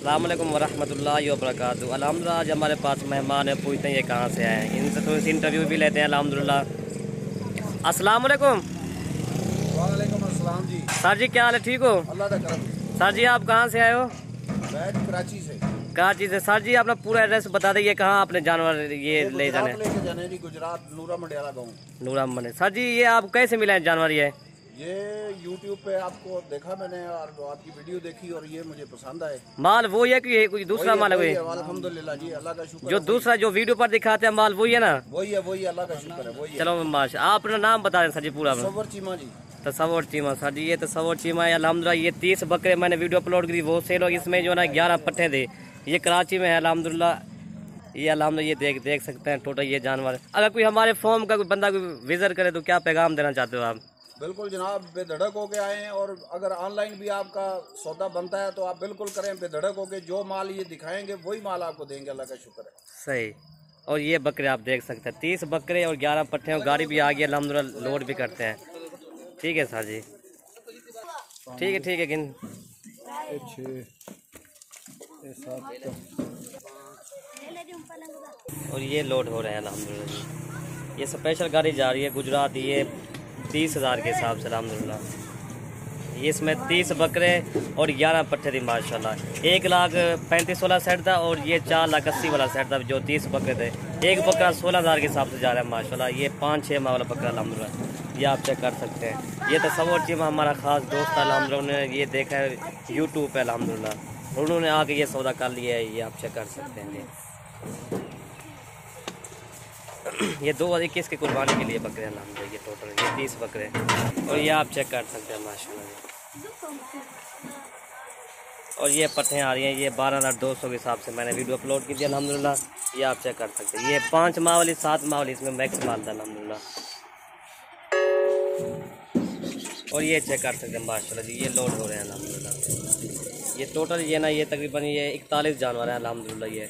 अस्सलाम वालेकुम वरहमतुल्लाहि वबरकातुहू। अल्हम्दुलिल्लाह आज हमारे पास मेहमान है, पूछते हैं ये कहाँ से आए हैं, इनसे थोड़ी सी इंटरव्यू भी लेते हैं। अल्हम्दुलिल्लाह। अस्सलाम वालेकुम। वालेकुम अस्सलाम जी। सर जी क्या हाल है, ठीक हो? अल्लाह का करम। सर जी आप कहाँ से आए हो? मैं कराची से। कराची से। सर जी अपना पूरा एड्रेस बता दीजिए, कहाँ आपने जानवर ये ले जाने? लेके जाने जी, गुजरात नूरा मंडियाला गाँव। नूरा मंडी। सर जी ये आप कैसे मिला है जानवर ये यूट्यूब पे आपको देखा मैंने और आपकी वीडियो देखी और ये मुझे पसंद आए। माल वो है कि कोई दूसरा माल है? अल्हम्दुलिल्लाह जी, अल्लाह का शुक्र। जो दूसरा जो वीडियो पर दिखाते हैं माल वही है ना? वही है, अल्लाह का शुक्र है, वही है। चलो माशा, आप अपना नाम बता दें सर जी पूरा। तसव्वुर चीमा जी। तसव्वुर चीमा। सर जी ये तसव्वुर चीमा है। अल्हम्दुलिल्लाह ये 30 बकरे मैंने वीडियो अपलोड करी, वो सेल हो, इसमें जो ना 11 पट्टे थे। ये कराची में है अल्हम्दुलिल्लाह। ये अल्हम्दुलिल्लाह ये देख सकते हैं टोटल ये जानवर। अगर कोई हमारे फॉर्म का कोई बंदा कोई विजिट करे तो क्या पैगाम देना चाहते हो आप? बिल्कुल जनाब, बेधड़क होके आए हैं और अगर ऑनलाइन भी आपका सौदा बनता है तो आप बिल्कुल करें बेधड़क होके। जो माल ये दिखाएंगे वही माल आपको देंगे, अल्लाह का शुक्र है। सही। और ये बकरे आप देख सकते हैं 30 बकरे और 11 पट्टे, और गाड़ी भी आ गई अल्हम्दुलिल्लाह, लोड भी करते हैं। ठीक है सर जी, ठीक है किन और ये लोड हो रहे हैं अल्हम्दुलिल्लाह। ये स्पेशल गाड़ी जा रही है गुजरात, ये 30,000 के हिसाब से अल्हम्दुलिल्लाह। ये इसमें 30 बकरे और 11 पट्टे थी माशाल्लाह। 1,35,000 वाला सेट था और ये 4,80,000 वाला सेट था। जो 30 बकरे थे, एक बकरा 16,000 के हिसाब से जा रहा है माशाल्लाह। ये 5-6 माह वाला बकरा अल्हम्दुलिल्लाह, ये आप चेक कर सकते हैं। ये तसव्वुर चीमा हमारा खास दोस्त है अल्हम्दुलिल्लाह, उन्होंने ये देखा है यूट्यूब पे अल्हम्दुलिल्लाह, उन्होंने आके ये सौदा कर लिया है। ये आप चेक कर सकते हैं। ये 2021 की कुर्बानी के लिए बकरे अल्हम्दुलिल्लाह, ये टोटल ये 30 बकरे और ये आप चेक कर सकते हैं माशाल्लाह। और ये पट्टे आ रही हैं, ये 12,200 के हिसाब से मैंने वीडियो अपलोड की थी अल्हम्दुलिल्लाह, ये आप चेक कर सकते हैं। ये 5 माह वाली 7 माह वाली, इसमें मैक्स माल था अल्हम्दुलिल्लाह। और ये चेक कर सकते हैं माशाल्लाह जी, ये लोड हो रहे हैं अल्हम्दुलिल्लाह। ये टोटल ये ना ये तकरीबन ये 41 जानवर हैं अल्हम्दुलिल्लाह। ये